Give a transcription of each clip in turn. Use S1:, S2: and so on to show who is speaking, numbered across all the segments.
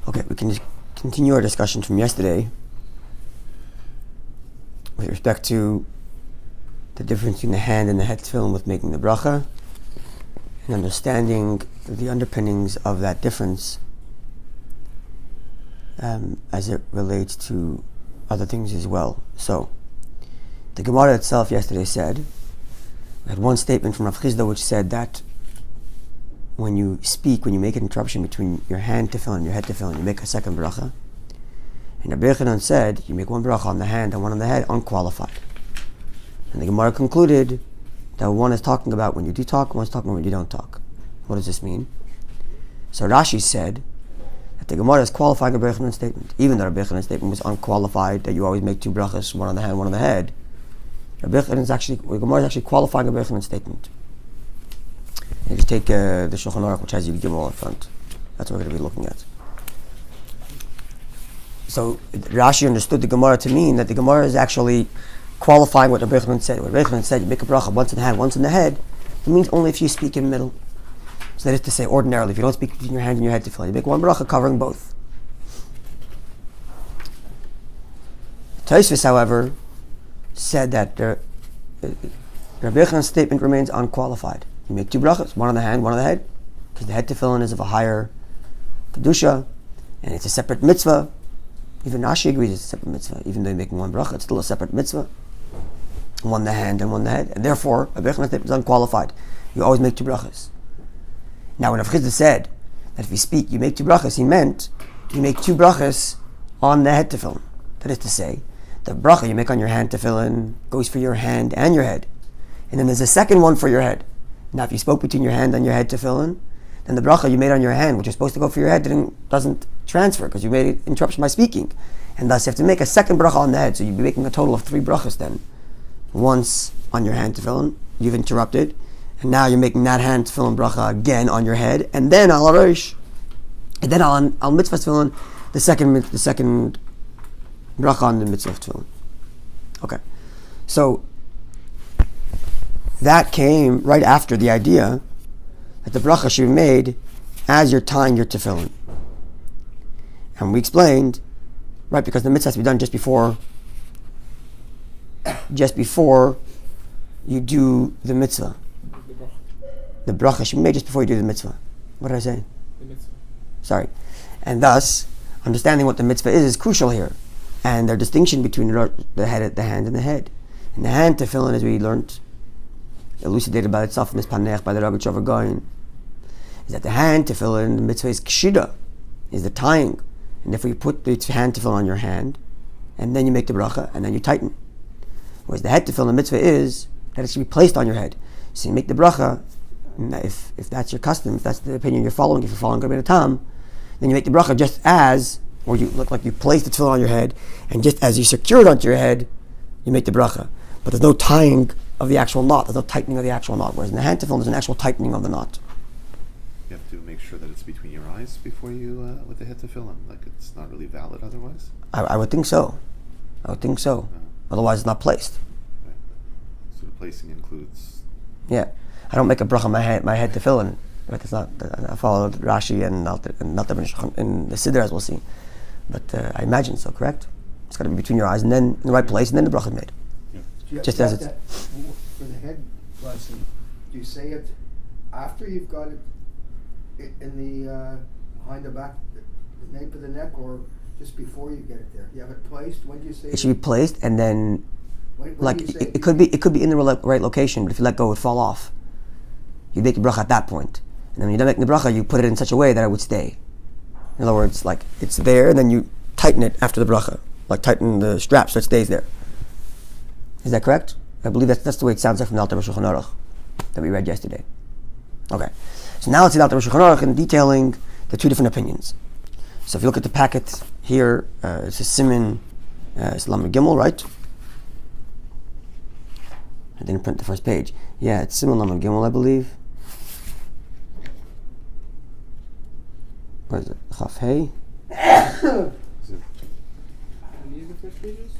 S1: Okay, we can just continue our discussion from yesterday with respect to the difference between the hand and the head tefillin with making the bracha, and understanding the underpinnings of that difference as it relates to other things as well. So, the Gemara itself yesterday said, we had one statement from Rav Chizda which said that when you speak, when you make an interruption between your hand tefillin and your head tefillin, you make a second bracha. And Rabbi Yochanan said, you make one bracha on the hand and one on the head, unqualified. And the Gemara concluded that one is talking about when you do talk, one is talking about when you don't talk. What does this mean? So Rashi said that the Gemara is qualifying Rabbi Yochanan's statement. Even though Rabbi Yochanan's statement was unqualified, that you always make two brachas, one on the hand, one on the head, the Gemara is actually qualifying Rabbi Yochanan's statement. You just take the Shulchan Aruch, which has Yud Gimel in front. That's what we're going to be looking at. So Rashi understood the Gemara to mean that the Gemara is actually qualifying what Rabbi Yochanan said. What Rabbi Yochanan said, you make a bracha once in the hand, once in the head, it means only if you speak in the middle. So that is to say, ordinarily, if you don't speak between your hand and your head tefillin, you make one bracha covering both. Tosfos, however, said that Rabbi Yochanan's statement remains unqualified. You make two brachas, one on the hand, one on the head, because the head tefillin is of a higher kedusha, and it's a separate mitzvah. Even Rashi agrees it's a separate mitzvah. Even though you're making one bracha, it's still a separate mitzvah. One the hand and one the head. And therefore, Rabbi Yochanan's statement is unqualified. You always make two brachas. Now, when Rav Chizda said that if you speak, you make two brachas, he meant you make two brachas on the head tefillin. That is to say, the bracha you make on your hand tefillin goes for your hand and your head. And then there's a second one for your head. Now, if you spoke between your hand and your head tefillin, then the bracha you made on your hand, which is supposed to go for your head, doesn't transfer because you made an interruption by speaking. And thus you have to make a second bracha on the head. So you'd be making a total of three brachas then. Once on your hand tefillin, you've interrupted. And now you're making that hand tefillin bracha again on your head. And then al rosh. And then al mitzvah tefillin, the second bracha on the mitzvah tefillin. Okay. So that came right after the idea that the bracha should be made as you're tying your tefillin. And we explained, right, because the mitzvah has to be done just before you do the mitzvah. The bracha should be made just before you do the mitzvah. What did I say?
S2: The mitzvah.
S1: Sorry. And thus, understanding what the mitzvah is crucial here. And their distinction between the hand and the head. And the hand tefillin, as we learned, elucidated by itself, mispanech, by the Rabbi Gaon, is that the hand tefillin, the mitzvah is kshida, is the tying. And therefore you put the hand tefillin on your hand, and then you make the bracha, and then you tighten. Whereas the head tefillin, the mitzvah is that it should be placed on your head. So you make the bracha, if that's your custom, if that's the opinion you're following, if you're following Rabbi Tam, then you make the bracha just as, or you look like you place the tefillin on your head, and just as you secure it onto your head, you make the bracha. But there's no tying of the actual knot, there's no tightening of the actual knot. Whereas in the hand tefillin, there's an actual tightening of the knot.
S3: You have to make sure that it's between your eyes before you, with the head tefillin. Like it's not really valid otherwise.
S1: I would think so. Otherwise, it's not placed.
S3: Right. So the placing includes.
S1: Yeah, I don't make a bracha on my head tefillin. Right? It's not. I follow Rashi and not in the Siddur, as we'll see. But I imagine so. Correct? It's got to be between your eyes and then in the right place, and then the bracha is made.
S4: Yeah.
S1: Just as it's.
S4: For the head blessing, do you say it after you've got it in the behind the back, the nape of the neck, or just before you get it there? You have it placed. When do you say
S1: it? Should be placed, and then
S4: when
S1: like it could be in the right location, but if you let go, it would fall off. You make the bracha at that point, and then when you're done making the bracha, you put it in such a way that it would stay. In other words, like it's there, and then you tighten it after the bracha, like tighten the strap so it stays there. Is that correct? I believe that's the way it sounds like from the Alter Shulchan Aruch that we read yesterday. Okay, so now let's see the Alter Shulchan Aruch in detailing the two different opinions. So if you look at the packet here, it's a Siman, it's Lamed Gimel, right? I didn't print the first page. Yeah, it's Siman Lamed Gimel, I believe. Where is it? Chaf Hey?
S2: Any of the first pages?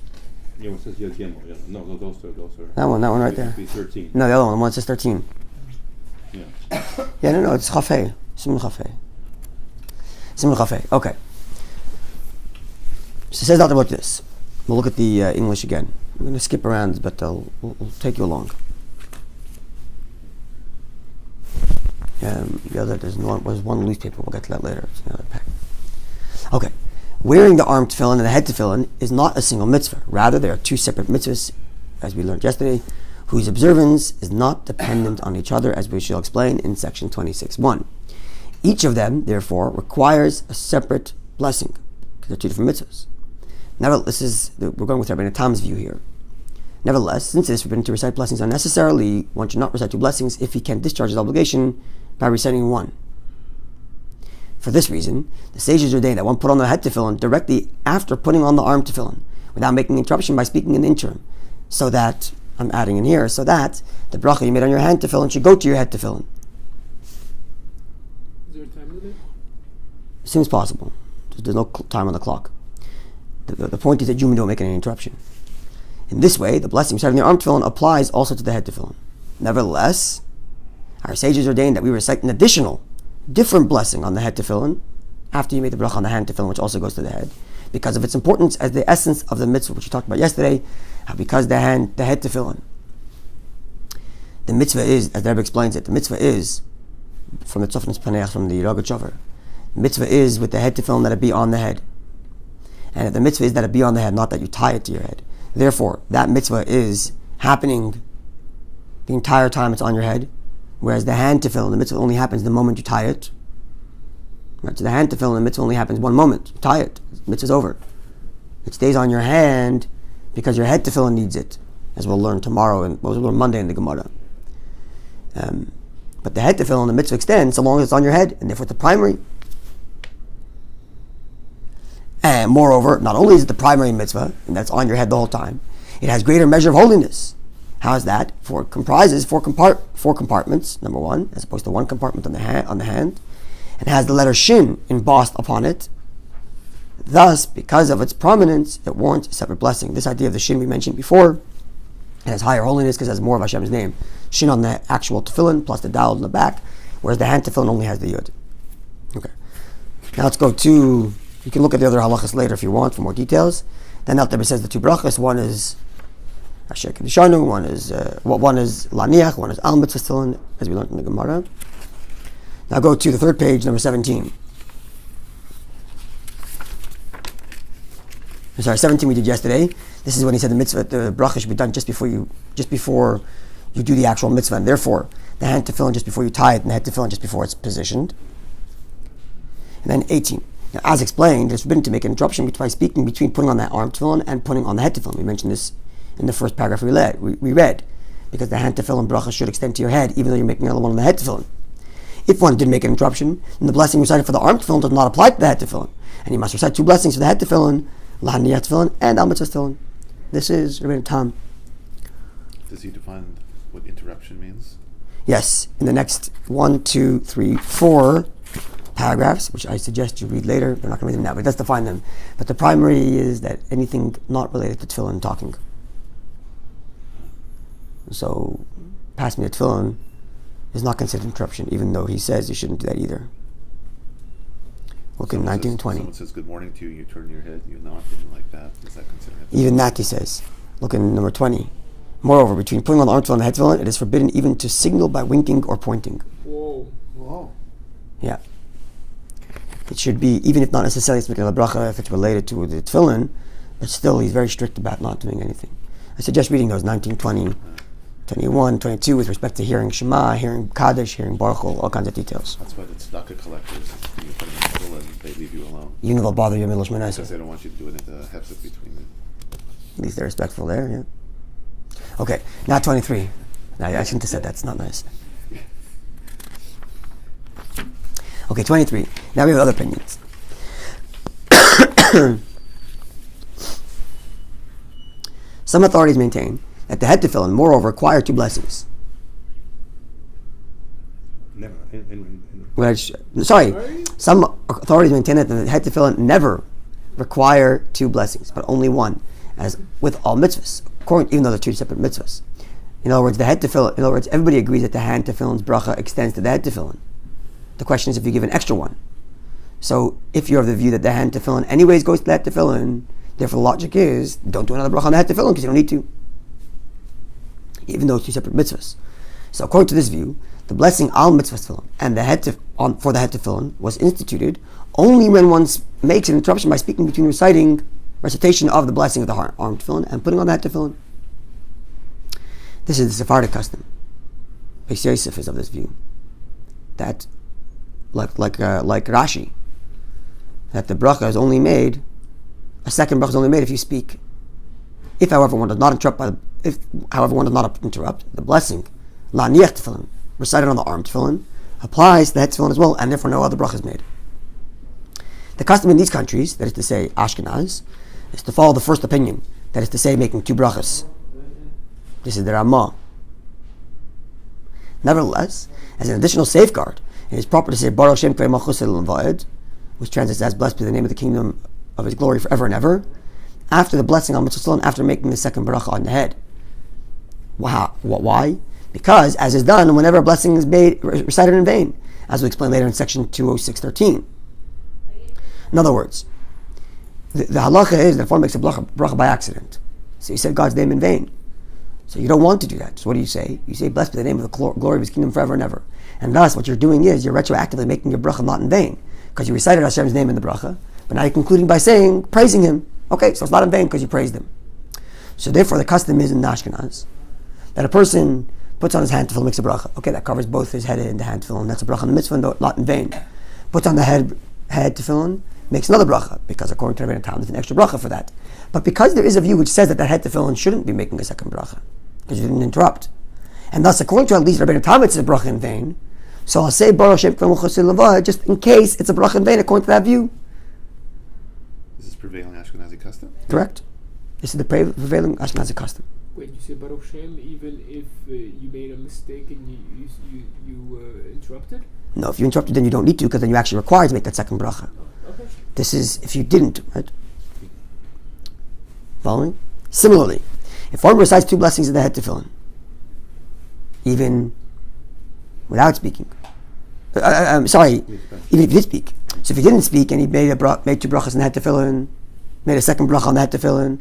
S2: Yeah, it says Yod Gimel. Yeah. No, those are.
S1: That one right there.
S2: 13.
S1: No, the other one, the one that says 13.
S2: Yeah.
S1: Yeah, no, it's Chaf Hey. Siman Chaf Hey. Siman Chaf Hey. Okay. So it says out about this. We'll look at the English again. I'm going to skip around, but we'll take you along. The other, there's one loose paper. We'll get to that later. It's another pack. Okay. Wearing the arm tefillin and the head tefillin is not a single mitzvah. Rather, they are two separate mitzvahs, as we learned yesterday, whose observance is not dependent on each other, as we shall explain in section 26.1. Each of them, therefore, requires a separate blessing, because they're two different mitzvahs. Nevertheless, we're going with Rabbi Tam's view here. Nevertheless, since it is forbidden to recite blessings unnecessarily, one should not recite two blessings if he can discharge his obligation by reciting one. For this reason, the sages ordain that one put on the head tefillin directly after putting on the arm tefillin, without making interruption by speaking in the interim, so that, I'm adding in here, so that the bracha you made on your hand tefillin should go to your head tefillin.
S5: Is there a time limit?
S1: As soon as possible. There's no time on the clock. The point is that you don't make any interruption. In this way, the blessing recited on the arm tefillin applies also to the head tefillin. Nevertheless, our sages ordain that we recite an different blessing on the head tefillin after you made the bracha on the hand tefillin, which also goes to the head, because of its importance as the essence of the mitzvah, which we talked about yesterday. Because the head tefillin, the mitzvah is, as the Rabbi explains it, the mitzvah is from the Tzofnes Paneach, from the Rogachover. The mitzvah is with the head tefillin that it be on the head, and the mitzvah is that it be on the head, not that you tie it to your head. Therefore, that mitzvah is happening the entire time it's on your head, whereas the hand tefillin, the mitzvah only happens the moment you tie it. Right? So the hand tefillin, the mitzvah only happens one moment. You tie it, the mitzvah's over. It stays on your hand because your head tefillin needs it, as we'll learn tomorrow and we'll learn Monday in the Gemara. But the head tefillin, the mitzvah extends so long as it's on your head, and therefore it's the primary. And moreover, not only is it the primary mitzvah, and that's on your head the whole time, it has greater measure of holiness. How is that? For it comprises four compartments, number one, as opposed to one compartment on the hand, and has the letter shin embossed upon it. Thus, because of its prominence, it warrants a separate blessing. This idea of the shin we mentioned before, it has higher holiness because it has more of Hashem's name. Shin on the actual tefillin, plus the daled in the back, whereas the hand tefillin only has the yud. Okay. Now let's go to, you can look at the other halachas later if you want for more details. Then Alter says the two brachas, one is Asher Kedishanu, one is Laniach, one is Al Mitzvah tefillin, as we learned in the Gemara. Now go to the third page, number 17. 17 we did yesterday. This is when he said the mitzvah, the bracha should be done just before you do the actual mitzvah, and therefore the hand tefillin just before you tie it, and the head tefillin just before it's positioned. And then 18. Now, as explained, it's forbidden to make an interruption by speaking between putting on that arm tefillin and putting on the head tefillin. We mentioned this in the first paragraph we read, because the hand tefillin bracha should extend to your head, even though you're making another one on the head tefillin. If one did make an interruption, then the blessing recited for the arm tefillin does not apply to the head tefillin, and you must recite two blessings for the head tefillin, Lahaniyat tefillin and Al Mitzvah tefillin. This is Rabbi Tam.
S3: Does he define what interruption means?
S1: Yes, in the next 1, 2, 3, 4 paragraphs, which I suggest you read later. We're not going to read them now, but it does define them. But the primary is that anything not related to tefillin talking. So, pass me a tefillin is not considered interruption, even though he says you shouldn't do that either. Look in 19 and 20.
S3: Someone says good morning to you, you turn your head, you nod, something like that. Is that considered?
S1: Even that, he says. Look in number 20. Moreover, between putting on the arm tefillin and the head tefillin, it is forbidden even to signal by winking or pointing.
S4: Whoa.
S1: Yeah. It should be, even if not necessarily speaking of the bracha, if it's related to the tefillin, but still he's very strict about not doing anything. I suggest reading those 19, 20, 21, 22 with respect to hearing Shema, hearing Kaddish, hearing Baruch Hu, all kinds of details.
S3: That's why the tzedakah collectors, you put them in the middle and they leave you alone.
S1: You know they'll bother you in Milosh
S3: Because
S1: Manaseh.
S3: they don't want you to do it in the hefsek between them.
S1: At least they're respectful there, yeah. Okay, now 23. Now, I shouldn't have said that, it's not nice. Okay, 23. Now we have other opinions. Some authorities maintain that the head tefillin, moreover, require two blessings.
S2: Never.
S1: Some authorities maintain that the head tefillin never require two blessings, but only one, as with all mitzvahs, even though they're two separate mitzvahs. In other words, everybody agrees that the hand tefillin's bracha extends to the head tefillin. The question is if you give an extra one. So if you're of the view that the hand tefillin anyways goes to that tefillin, Therefore, the logic is, don't do another bracha on the head tefillin because you don't need to. Even though it's two separate mitzvahs. So according to this view, the blessing al mitzvah tefillin and for the head tefillin was instituted only when one makes an interruption by speaking between recitation of the blessing of the arm tefillin and putting on the head tefillin. This is the Sephardic custom. Beis Yosef is of this view. That, like Rashi, that the bracha is only made, a second bracha is only made if you speak. If, however, one does not interrupt, the blessing, la'niach tefillin, recited on the arm tefillin, applies to the head tefillin as well, and therefore no other bracha is made. The custom in these countries, that is to say Ashkenaz, is to follow the first opinion, that is to say making two brachas. This is the Ramah. Nevertheless, as an additional safeguard, it is proper to say Baruch Shem Kvei Malchus Va'ed, which translates as blessed be the name of the kingdom of his glory forever and ever, after the blessing on mitzvah and after making the second bracha on the head. Wow. Why? Because, as is done whenever a blessing is made recited in vain, as we'll explain later in section 206.13. In other words, the halacha is that if one makes a bracha by accident, so you said God's name in vain, so you don't want to do that. So what do you say? You say, blessed be the name of the glory of his kingdom forever and ever. And thus, what you're doing is, you're retroactively making your bracha not in vain, because you recited Hashem's name in the bracha, but now you're concluding by saying, praising him. Okay, so it's not in vain because you praised him. So therefore, the custom is in Ashkenaz that a person puts on his hand tefillin, makes a bracha. Okay, that covers both his head and the hand tefillin. That's a bracha on the mitzvah, not in vain. Puts on the head tefillin, makes another bracha, because according to Rabbi, there's an extra bracha for that. But because there is a view which says that head tefillin shouldn't be making a second bracha, because you didn't interrupt, and thus according to at least Rabbi Tam, it's a bracha in vain. So I'll say Baruch Shem Kvei Malchus Levi just in case it's a bracha in vain according to that view.
S3: Is this prevailing Ashkenazi custom?
S1: Correct. This is the prevailing Ashkenazi custom.
S5: Wait, you say Baruch Shem even if you made a mistake and you interrupted?
S1: No, if you interrupted, then you don't need to, because then you're actually required to make that second bracha.
S5: Okay.
S1: This is if you didn't, right? Following? Similarly, if one recites two blessings in the head tefillin, even without speaking, even if he did speak. So if he didn't speak and he made two brachas in the head tefillin, made a second bracha on the head tefillin,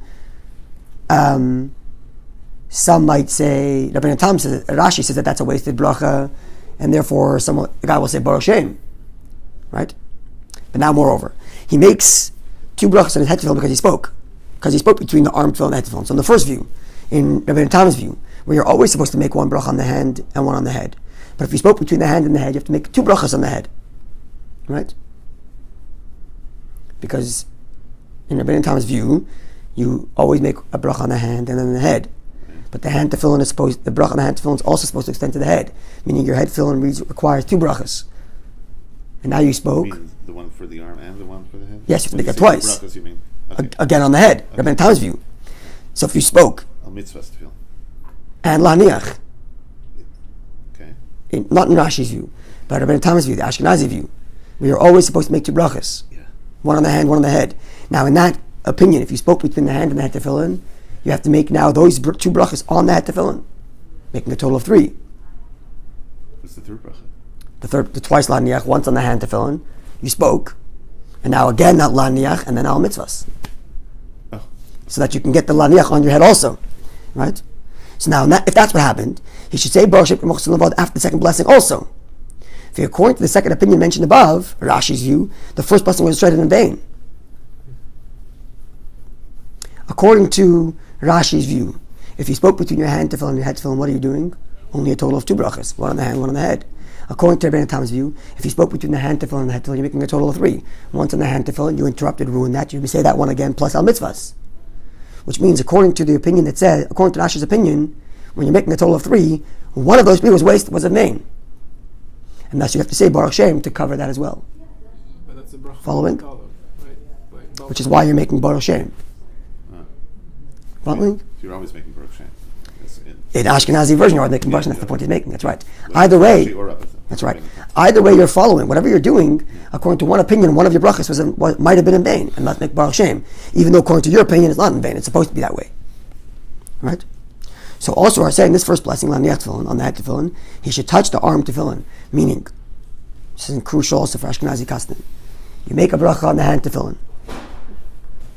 S1: some might say, Rabbi Tam says, Rashi says that that's a wasted bracha, and therefore the guy will say Baruch Shem, right? But now, moreover, he makes two brachas on his head tefillin because he spoke between the arm tefillin and the head tefillin. So in the first view, in Rabbi Tam's view, where you're always supposed to make one bracha on the hand and one on the head, but if you spoke between the hand and the head, you have to make two brachas on the head, right? Because in Rabbi Tam's view, you always make a bracha on the hand and then the head. But the hand tefillin the bracha on the hand tefillin is also supposed to extend to the head, meaning your head tefillin requires two brachas. And now you spoke.
S3: You mean the one for the arm and the one for the head?
S1: Yes, you have to
S3: When
S1: make it
S3: say
S1: twice.
S3: two brachas, you mean? Okay.
S1: Again on the head,
S3: Okay.
S1: Rabbi Tam's view. So if you spoke,
S3: Al mitzvah tefillin.
S1: and la'niach,
S3: Okay.
S1: not in Rashi's view, but Rabbi Tam's view, the Ashkenazi view, where you're always supposed to make two brachas.
S3: Yeah.
S1: One on the hand, one on the head. Now in that opinion, if you spoke between the hand and the head tefillin, you have to make now those two brachas on the head tefillin, making a total of three.
S3: What's the third bracha?
S1: The twice la'niach, once on the hand tefillin, you spoke, and now again not la'niach, and then al mitzvahs.
S3: Oh.
S1: So that you can get the la'niach on your head also, right? So now, if that's what happened, he should say Baruch Shem Kvei Malchus Levad after the second blessing also. If according to the second opinion mentioned above, Rashi's view, the first blessing was recited in vain. According to Rashi's view, if you spoke between your hand tefillin and your head tefillin, what are you doing? Only a total of two brachas, one on the hand, one on the head. According to Rabbi Tam's view, if you spoke between the hand tefillin and the head tefillin, you're making a total of three. Once on the hand tefillin, you interrupted, ruined that, you say that one again, plus al mitzvahs. Which means, according to the opinion that says, according to Rashi's opinion, when you're making a total of three, one of those three was in vain. And thus you have to say Baruch Shem to cover that as well.
S5: But that's a bracha.
S1: Following?
S5: Right?
S1: Which is why you're making Baruch Shem. Following?
S3: So you're always making Baruch Shem.
S1: In Ashkenazi version, you're making Baruch Shem. That's the point he's making. That's right.
S3: Well,
S1: Either way,
S3: Rashi or Rabbi.
S1: that's right. Either way, you're following. Whatever you're doing, according to one opinion, one of your brachas might have been in vain, and must make Baruch Shem. Even though according to your opinion, it's not in vain. It's supposed to be that way. Right? So also, we're saying this first blessing, on the head tefillin, he should touch the arm tefillin. Meaning, this is crucial also for Ashkenazi custom. You make a bracha on the hand tefillin.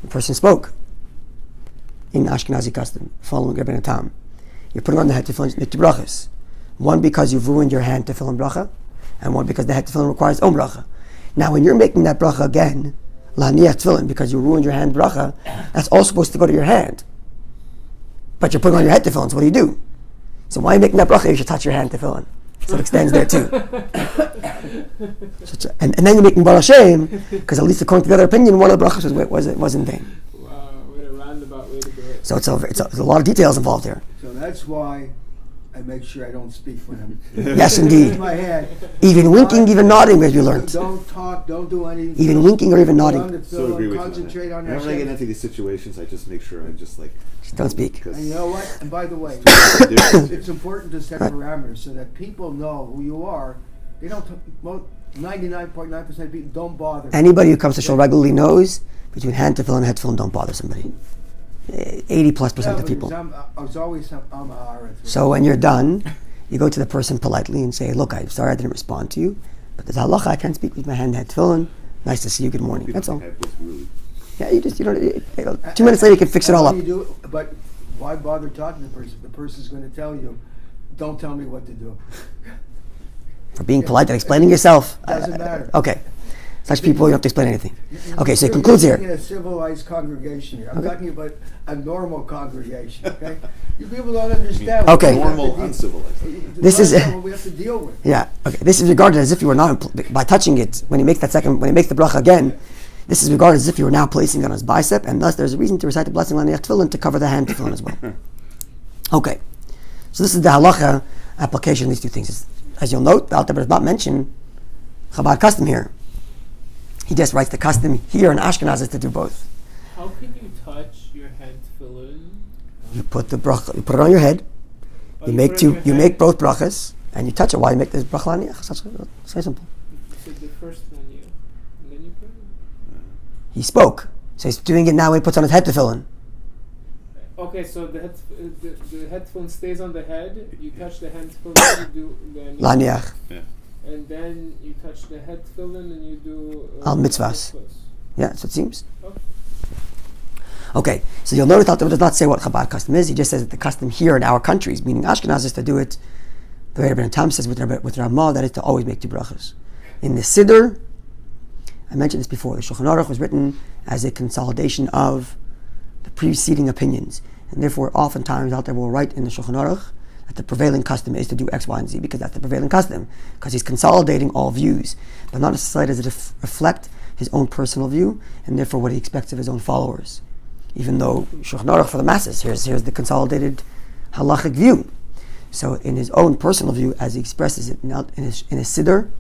S1: The person spoke. in Ashkenazi custom, following Rabbi Tam. You're putting on the head tefillin, make two brachas. One because you've ruined your hand tefillin bracha, and one because the head tefillin requires own bracha. Now, when you're making that bracha again, laniach tefillin, because you ruined your hand bracha, that's all supposed to go to your hand. But you're putting on your head tefillin, so what do you do? So why are you making that bracha? You should touch your hand tefillin. So it extends there too. And then you're making Baruch Hashem, because at least according to the other opinion, one of the brachas was in vain.
S5: Wow, what a roundabout way to do it.
S1: So it's a lot of details involved here.
S4: So that's why I make sure I don't speak when I'm
S1: Yes, indeed.
S4: in my head.
S1: Even winking, even nodding, as we learned.
S4: Don't talk, don't do anything.
S1: Even winking or even
S4: Put on
S1: nodding.
S4: the
S3: So
S4: fill
S3: agree
S4: and
S3: with
S4: concentrate
S3: you
S4: on
S3: on
S4: that
S3: that. Whenever I get
S4: shit.
S3: into these situations, I just make sure I just like.
S1: Just don't speak.
S4: And you know what? And by the way,
S3: There's-
S4: it's important to set parameters so that people know who you are. They don't. 99.9% of people don't bother.
S1: Anybody who comes to shul regularly knows between hand tefillin and head tefillin don't bother somebody. 80+% of people.
S4: I was always on my hara.
S1: So when you're done, you go to the person politely and say, "Look, I'm sorry I didn't respond to you, but there's halacha, I can't speak with my hand head tefillin. Nice to see you. Good morning."
S3: people
S1: That's all.
S3: think I was rude.
S1: Yeah, you don't. 2 minutes later, you can fix it all up.
S4: You do, but why bother talking to the person? The person's going to tell you, "Don't tell me what to do."
S1: For being polite and explaining yourself.
S4: Doesn't matter.
S1: Okay. Such people, you don't have to explain anything. Okay, so it concludes
S4: You're
S1: here.
S4: in a civilized congregation here. I'm
S1: Okay.
S4: talking about a normal congregation. Okay, you people don't understand.
S1: Okay.
S4: what we have to
S3: Normal,
S4: deal-
S3: uncivilized.
S1: This is-
S4: what we have to deal with.
S1: Yeah. Okay. This is regarded as if you were not by touching it when he makes the bracha again. This is regarded as if you were now placing it on his bicep, and thus there's a reason to recite the blessing on the tefillin to cover the hand tefillin as well. Okay. So this is the halacha application of these two things. As you'll note, the Alter Rebbe does not mention Chabad custom here. He just writes the custom here in Ashkenaz is to do both.
S5: How can you touch your hand tefillin?
S1: You put the bracha, you put it on your head.
S5: Oh,
S1: You
S5: put
S1: make
S5: it on
S1: two.
S5: your
S1: You
S5: head?
S1: make both brachas, and you touch it while you make this bracha laniach. It's very simple.
S5: You said the first one, and then you put it.
S1: He spoke, so he's doing it now when he puts on his head tefillin.
S5: Okay, so the headphone stays on the head. You touch the hand tefillin, you do the
S1: Laniach.
S3: Yeah.
S5: and then you touch the head tefillin and you do
S1: Al mitzvahs. Yeah, so it seems.
S5: Okay.
S1: Okay, so you'll notice Alter Rebbe does not say what Chabad custom is. He just says that the custom here in our countries, meaning Ashkenaz, is to do it the way Rabbi Tam says with Ramah, that is to always make two brachas. In the Siddur, I mentioned this before, the Shulchan Aruch was written as a consolidation of the preceding opinions. And therefore, oftentimes, Alter Rebbe will write in the Shulchan Aruch that the prevailing custom is to do X, Y, and Z, because that's the prevailing custom. Because he's consolidating all views, but not necessarily does it reflect his own personal view, and therefore what he expects of his own followers. Even though Shulchan Aruch for the masses, here's the consolidated halachic view. So in his own personal view, as he expresses it in his Siddur,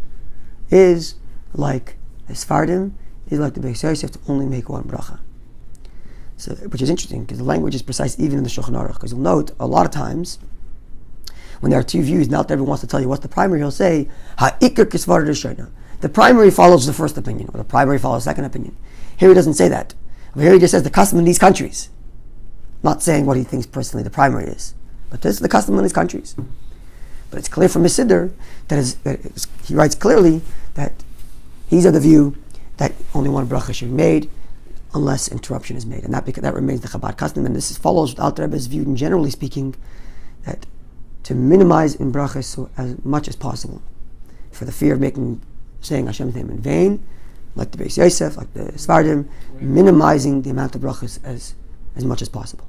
S1: is like the Sfardim, is like the Beis Yosef to only make one bracha. So, which is interesting, because the language is precise even in the Shulchan Aruch. Because you'll note, a lot of times, when there are two views, not everyone wants to tell you what's the primary, he'll say, Ha'ikar kisvar d'shayna. The primary follows the first opinion, or the primary follows the second opinion. Here he doesn't say that. But here he just says the custom in these countries. Not saying what he thinks personally the primary is. But this is the custom in these countries. But it's clear from his Siddur that he writes clearly that he's of the view that only one bracha should be made unless interruption is made. And that remains the Chabad custom. And this follows Alter Rebbe's view, generally speaking, that to minimize in brachas so as much as possible, for the fear of saying Hashem's name in vain, like the Beis Yosef, like the Sfardim, minimizing the amount of brachas as much as possible.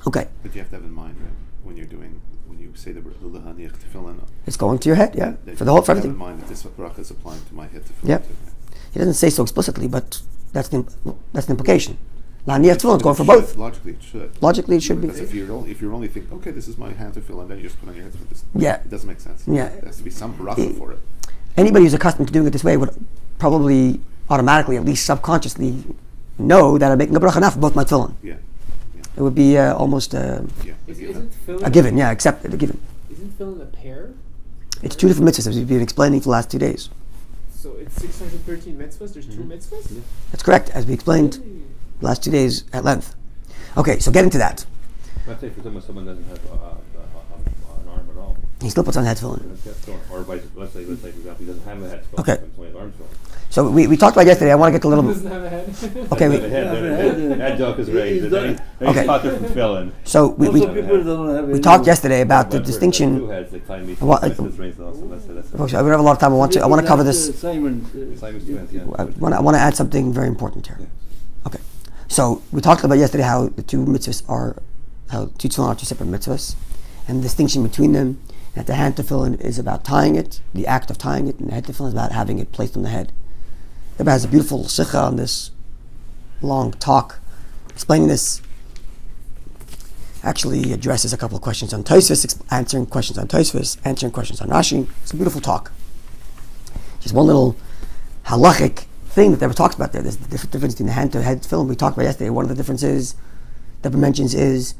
S1: Okay.
S3: But you have to have in mind, right, when you say the Lehaniach Tefillin,
S1: It's going to your head, yeah,
S3: that
S1: for
S3: you have
S1: everything.
S3: in mind that this bracha is applying to my head Tefillin.
S1: Yep.
S3: too, right?
S1: He doesn't say so explicitly, but that's the implication. Laniach tefillin is going for both.
S3: Logically, it should.
S1: Logically, it should be.
S3: Because if you're only thinking, okay, this is my hand tefillin, then you just put on your head tefillin.
S1: Yeah.
S3: It doesn't make sense.
S1: Yeah.
S3: There has to be some bracha for it.
S1: Anybody who's accustomed to doing it this way would probably automatically, at least subconsciously, know that I'm making a bracha now for both my tefillin.
S3: Yeah.
S1: It would be almost
S3: Yeah.
S5: Isn't tefillin
S1: a given, yeah, accepted, a given.
S5: Isn't tefillin a pair?
S1: It's two different mitzvahs, as we've been explaining for the last 2 days.
S5: So it's 613 mitzvahs. There's two mitzvahs.
S3: Yeah.
S1: That's correct, as we explained
S5: Really?
S1: the last 2 days at length. Okay, so getting to that.
S2: Let's say for someone doesn't have an arm at all.
S1: He still puts on the head tefillin.
S2: Or let's say, for example, he doesn't have a head tefillin.
S1: Okay.
S2: It's only his arm tefillin.
S1: So we talked about yesterday. I want to get a
S5: He
S1: little.
S5: doesn't have a head.
S1: Okay.
S2: The head joke is raised. And then he's
S1: Okay.
S2: taught different tefillin.
S1: So we talked yesterday about the
S2: Two
S1: distinction.
S2: heads, they tie me.
S1: What-
S2: This is raised also. That's
S1: Folks, we don't have a lot of time. I want to cover this.
S3: Simon.
S2: Simon's twins, yeah.
S1: I want to add something very important here. Okay. So we talked about yesterday how the two mitzvahs how two tefillin are two separate mitzvahs, and the distinction between them. That the hand tefillin is about tying it, the act of tying it, and the head tefillin is about having it placed on the head. Rabbi has a beautiful sikha on this long talk explaining this. Actually addresses a couple of questions on Tosfos, answering questions on Tosfos, answering questions on Rashi. It's a beautiful talk. Just one little halachik thing that Rabbi talks about there. There's the difference between the hand to head tefillin we talked about yesterday. One of the differences that Rabbi mentions is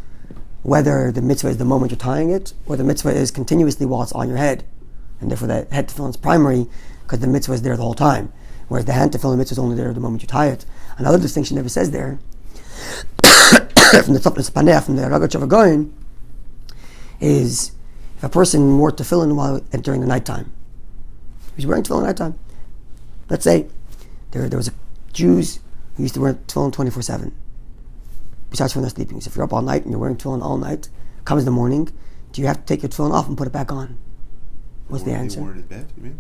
S1: whether the mitzvah is the moment you're tying it, or the mitzvah is continuously while it's on your head. And therefore the head tefillin is primary because the mitzvah is there the whole time. Whereas the hand tefillin mitzvah is only there the moment you tie it. Another distinction Never says there, from the Tzopnis Paneh, from the Ragat Shavagoyin, is if a person wore tefillin while during the nighttime. He's wearing tefillin at nighttime. Let's say there was a Jews who used to wear tefillin 24/7. Besides when they're sleeping. So if you're up all night and you're wearing tefillin all night, comes the morning, do you have to take your tefillin off and put it back on? What's the answer?
S3: He wore it in bed, you mean?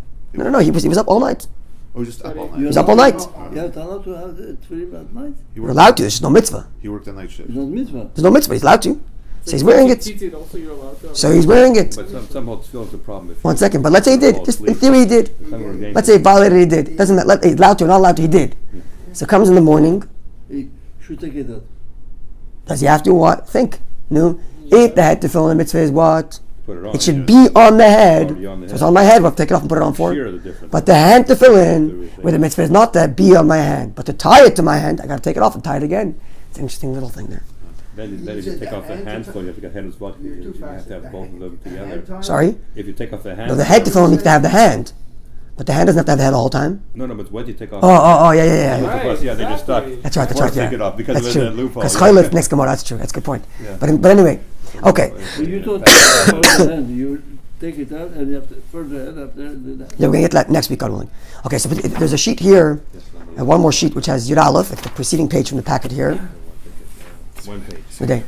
S1: No, he was up all night.
S3: Oh, just up all night.
S1: He was up all night.
S6: You have to allow to have the tefillin at night.
S1: You're allowed to, there's no mitzvah.
S3: He worked a night shift.
S6: It's not mitzvah.
S1: There's no mitzvah, he's allowed to. So he's wearing it.
S5: Also, you're allowed to.
S1: So he's wearing it.
S2: But somehow tefillin's a problem. If
S1: 1 second, but let's say he did. Just in theory he did.
S2: Let's
S1: Let's say he violated, he did. Doesn't he's allowed to or not allowed to, he did. So comes in the morning,
S6: He should take it out.
S1: does he have to what? Think. No. If the head tefillin mitzvah is what?
S2: put it on.
S1: It should be on the head.
S2: Already on the
S1: So it's
S2: head.
S1: on my head, we'll have to take it off and put it on for
S2: Shear
S1: it.
S2: the difference.
S1: But the hand tefillin, where the mitzvah is not to be on my hand, but to tie it to my hand, I got to take it off and tie it again. It's an interesting little thing there.
S2: Then if you take off the hands, you have to get head and spot.
S4: You're too
S2: You have
S4: fast.
S2: to have both of them together.
S1: Sorry?
S2: If you take off the hand.
S1: No, the head tefillin needs to have the hand. But the hand doesn't have to have the head all the time.
S2: No, but when you take off.
S1: Oh, yeah.
S5: Right,
S2: Yeah, they just stuck.
S5: exactly.
S1: That's right,
S2: Or
S1: yeah.
S2: take it off because
S1: That's
S2: of
S1: true.
S2: the loophole.
S1: Because
S2: Yeah.
S1: Chaylev next Gemara, that's true. That's a good point.
S2: Yeah.
S1: But anyway, okay.
S6: So you don't take it out of the hand. You take it out and you have to further head up there.
S1: Yeah, we're going to get to that next week, God willing. Okay, so there's a sheet here, and one more sheet which has Yud Aleph, it's the preceding page from the packet here.
S2: One page.
S1: Okay.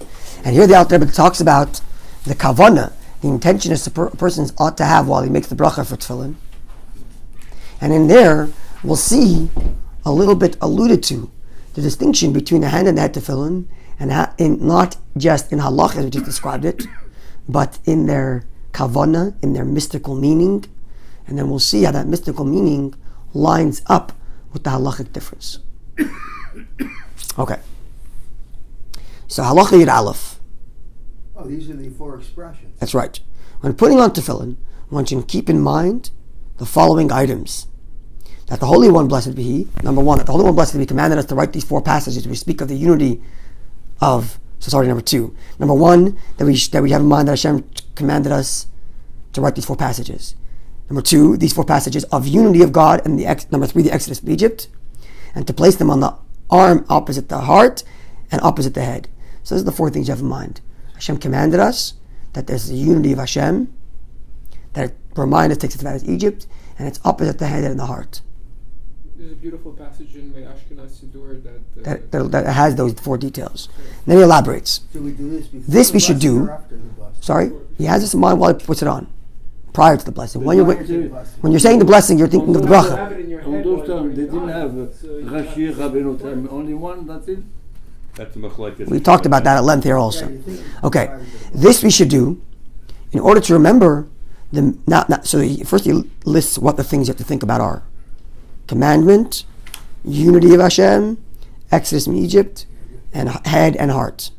S1: And here the Alter Rebbe talks about the kavana, the intention a person ought to have while he makes the bracha for tefillin. And in there, we'll see a little bit alluded to the distinction between the hand and the head tefillin, and not just in halach as we just described it, but in their kavana, in their mystical meaning. And then we'll see how that mystical meaning lines up with the halachic difference. Okay. So halacha Yud Aleph.
S4: Oh, these are the four expressions.
S1: That's right. When putting on tefillin, one should keep in mind the following items. That the Holy One, blessed be He, number one, that the Holy One, blessed be He, commanded us to write these four passages. We speak of the unity of society. Number two. Number one, that we have in mind that Hashem commanded us to write these four passages. Number two, these four passages of unity of God, and number three, the Exodus of Egypt, and to place them on the arm opposite the heart and opposite the head. So those are the four things you have in mind. Hashem commanded us that there's the unity of Hashem, that remind us, takes us back to Egypt, and it's opposite the head and the heart.
S5: There's a beautiful passage in my Ashkenaz Siddur that
S1: That has those four details. Then he elaborates.
S4: Should we do this before
S1: This
S4: the
S1: we should
S4: blessing
S1: do.
S4: or after the blessing?
S1: Sorry? He has this in mind while he puts it on. Prior to the blessing. When
S4: Prior to the
S1: you're,
S4: blessing.
S1: when you're saying the blessing, you're thinking of the
S5: You
S1: bracha.
S5: have it in your
S6: On
S5: head
S6: those
S5: while you're
S6: times, they didn't
S5: doing
S6: have
S5: it. So you
S6: Rashi,
S5: have to-
S6: Rabbeinu time. Only one, that's it.
S2: That's the machlokes.
S1: We talked about that at length here
S4: Yeah,
S1: also.
S4: you think
S1: Okay.
S4: prior to the blessing.
S1: This we should do in order to remember the first he lists what the things you have to think about are. Commandment, unity of Hashem, Exodus from Egypt, and head and heart.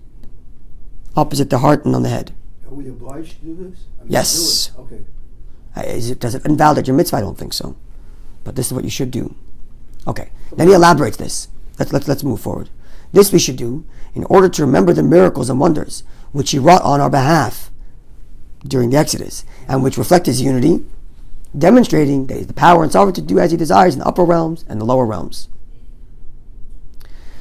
S1: Opposite the heart and on the head.
S4: Are we obliged to do this? I mean,
S1: Yes.
S4: do it. Okay.
S1: Does it invalidate your mitzvah? I don't think so. But this is what you should do. Okay. Then he elaborates this. Let's move forward. This we should do in order to remember the miracles and wonders which he wrought on our behalf during the Exodus, and which reflect his unity, demonstrating that he has the power and sovereignty to do as he desires in the upper realms and the lower realms.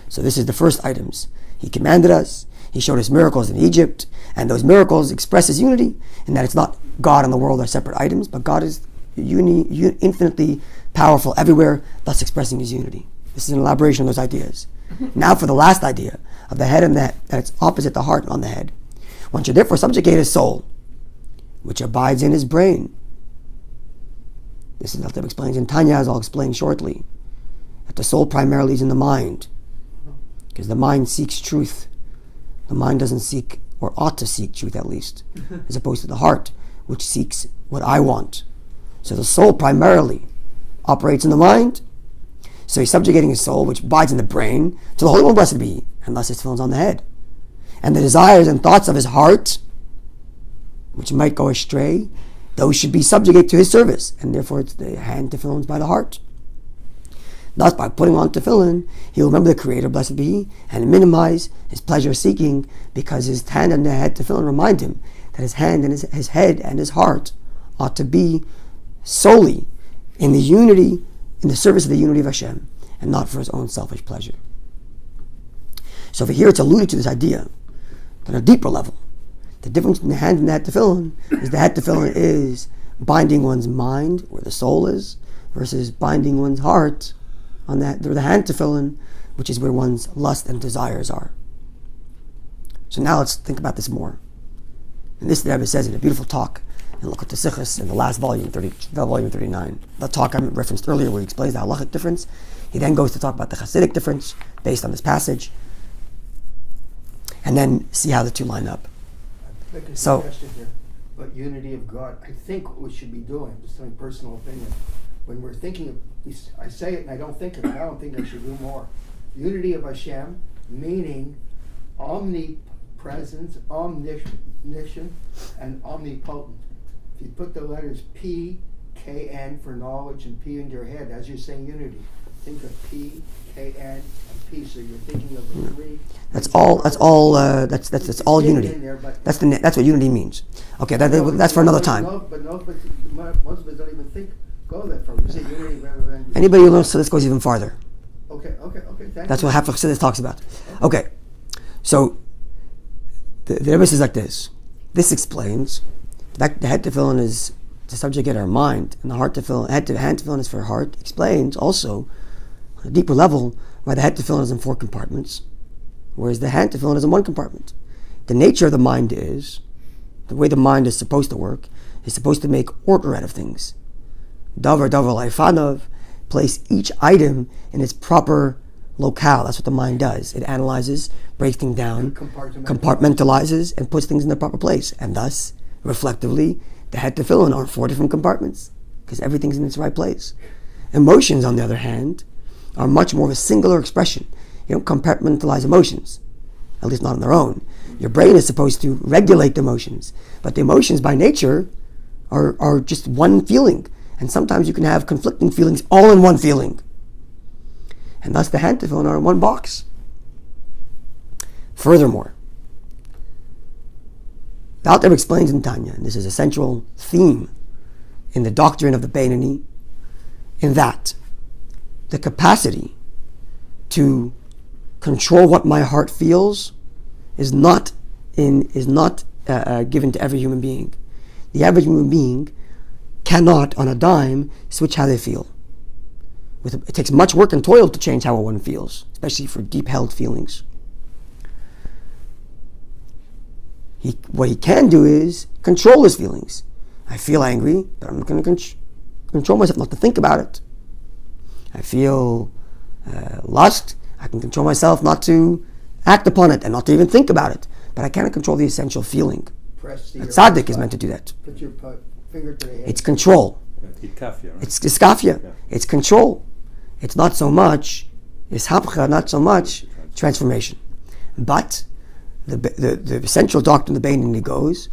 S1: So this is the first items. He commanded us, he showed us miracles in Egypt, and those miracles express his unity, in that it's not God and the world are separate items, but God is infinitely powerful everywhere, thus expressing his unity. This is an elaboration of those ideas. Now for the last idea of the head and that it's opposite the heart on the head. One should therefore subjugate his soul, which abides in his brain. This is what Rebbe explains in Tanya, as I'll explain shortly. That the soul primarily is in the mind, because the mind seeks truth. The mind doesn't seek, or ought to seek truth at least, as opposed to the heart, which seeks what I want. So the soul primarily operates in the mind. So he's subjugating his soul, which abides in the brain, to the Holy One, blessed be he, and thus his tefillin's on the head. And the desires and thoughts of his heart, which might go astray, those should be subjugate to his service, and therefore it's the hand tefillin's by the heart. Thus, by putting on tefillin, he will remember the Creator, blessed be he, and minimize his pleasure-seeking, because his hand and the head tefillin remind him that his hand and his head and his heart ought to be solely in the unity, in the service of the unity of Hashem, and not for his own selfish pleasure. So over here it's alluded to this idea, on a deeper level. The difference between the hand and the head tefillin is the head tefillin is binding one's mind, where the soul is, versus binding one's heart on the hand tefillin, which is where one's lust and desires are. So now let's think about this more. And this the Rebbe says in a beautiful talk in Menachot Sichos in the last volume, volume 39. The talk I referenced earlier where he explains the Halachik difference. He then goes to talk about the Hasidic difference based on this passage, and then see how the two line up.
S4: Make a
S1: So-
S4: suggestion here. But unity of God, I think what we should be doing, just my personal opinion, when we're thinking of, I say it and I don't think of it, I don't think I should do more. Unity of Hashem, meaning omnipresence, omniscient, and omnipotent. If you put the letters P, K, N for knowledge and P in your head, as you're saying unity, think of P, K, N, and P, so you're thinking of the three.
S1: That's all unity.
S4: In there, but
S1: That's what unity means. Okay, that's for another time.
S4: But most of us don't even go that far. We say unity rather than.
S1: Anybody who learns so this goes even farther.
S4: Okay. Thank
S1: That's
S4: you.
S1: what half of Chassidus talks about. Okay, so the Rebbe says like this. This explains that the head tefillin is to subjugate our mind, and the heart tefillin, hand tefillin is for heart. Explains also on a deeper level why the head tefillin is in 4 compartments, whereas the hand tefillin is in 1 compartment. The nature of the mind is, the way the mind is supposed to work, is supposed to make order out of things. Davar laifanav, place each item in its proper locale. That's what the mind does. It analyzes, breaks things down, compartmentalizes, and puts things in their proper place. And thus, reflectively, the head tefillin are 4 different compartments, because everything's in its right place. Emotions, on the other hand, are much more of a singular expression. You don't compartmentalize emotions, at least not on their own. Your brain is supposed to regulate the emotions, but the emotions by nature are just one feeling. And sometimes you can have conflicting feelings all in one feeling. And thus the hand tefillin are in 1 box. Furthermore, the Alter Rebbe explains in Tanya, and this is a central theme in the doctrine of the Beinoni, in that the capacity to control what my heart feels is not given to every human being. The average human being cannot, on a dime, switch how they feel. It takes much work and toil to change how one feels, especially for deep-held feelings. What he can do is control his feelings. I feel angry, but I'm going to control myself not to think about it. I feel lust, I can control myself not to act upon it and not to even think about it. But I cannot control the essential feeling. A tzaddik is meant to do that.
S4: Put your finger to the head.
S1: It's control.
S2: Itkafia, right?
S1: It's iskafia.
S2: Yeah.
S1: It's control. It's not so much ishapcha, not so much transformation. But the central doctrine of the Beinoni goes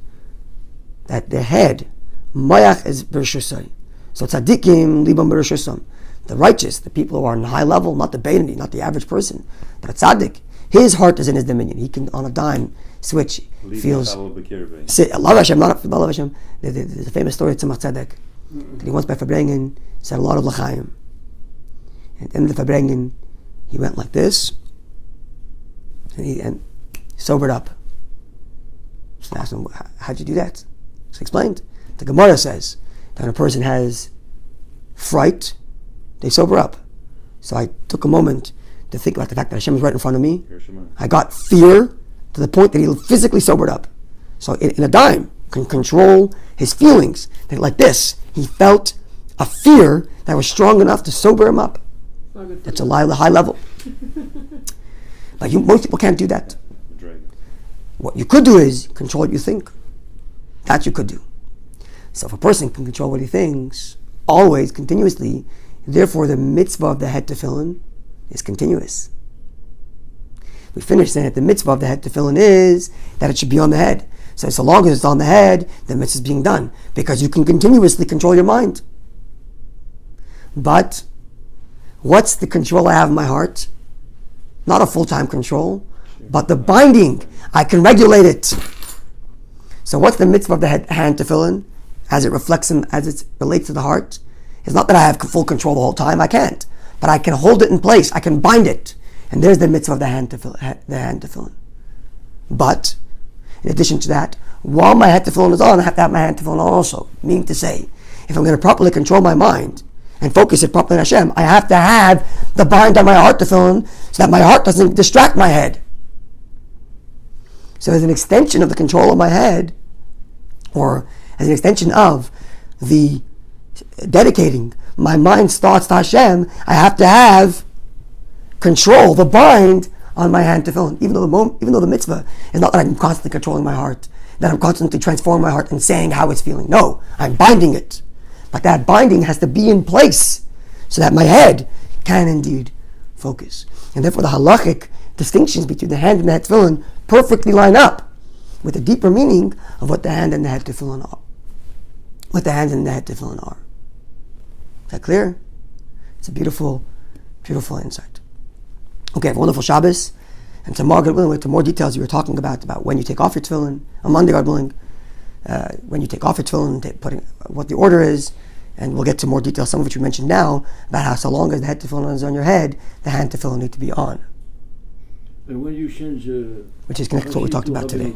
S1: that the head, mayach is b'rishusay. So tzaddikim libam b'rishusam. The righteous, the people who are on a high level, not the Beinoni, not the average person, but a tzaddik, his heart is in his dominion. He can, on a dime, switch. Feels. Allah Hashem, not Allah Hashem. There's a famous story of Tzemach Tzedek that he once by Fabrengen said a lot of l'chaim. And at the end of the Fabrengen, he went like this, and he sobered up. So I asked him, how'd you do that? So he explained. The Gemara says that when a person has fright, they sober up. So I took a moment to think about the fact that Hashem is right in front of me. I got fear to the point that he physically sobered up. So in a dime, can control his feelings. Like this, he felt a fear that was strong enough to sober him up. That's a high level. But most people can't do that. What you could do is control what you think. That you could do. So if a person can control what he thinks, always, continuously, therefore the mitzvah of the head tefillin is continuous. We finished saying that the mitzvah of the head tefillin is that it should be on the head. So long as it's on the head, the mitzvah is being done. Because you can continuously control your mind. But what's the control I have in my heart? Not a full-time control, but the binding. I can regulate it. So what's the mitzvah of the hand tefillin as it reflects and as it relates to the heart? It's not that I have full control the whole time. I can't. But I can hold it in place. I can bind it. And there's the mitzvah of the hand tefillin. But in addition to that, while my head tefillin is on, I have to have my hand tefillin on also. Meaning to say, if I'm going to properly control my mind and focus it properly on Hashem, I have to have the bind on my heart tefillin so that my heart doesn't distract my head. So as an extension of the control of my head, or as an extension of the dedicating my mind's thoughts to Hashem, I have to have control, the bind on my hand tefillin. Even though the mitzvah is not that I'm constantly controlling my heart, that I'm constantly transforming my heart and saying how it's feeling. No, I'm binding it. But that binding has to be in place so that my head can indeed focus. And therefore the halachic distinctions between the hand and the head tefillin perfectly line up with the deeper meaning of what the hand and the head tefillin are. What the hand and the head tefillin are. Is that clear? It's a beautiful, beautiful insight. Okay, have a wonderful Shabbos. And tomorrow, God willing, we'll get to more details you were talking about when you take off your tefillin. On Monday, God willing, when you take off your tefillin, putting what the order is, and we'll get to more details, some of which we mentioned now, about how so long as the head tefillin is on your head, the hand tefillin need to be on.
S6: And when you change,
S1: which is connected to what we talked about today.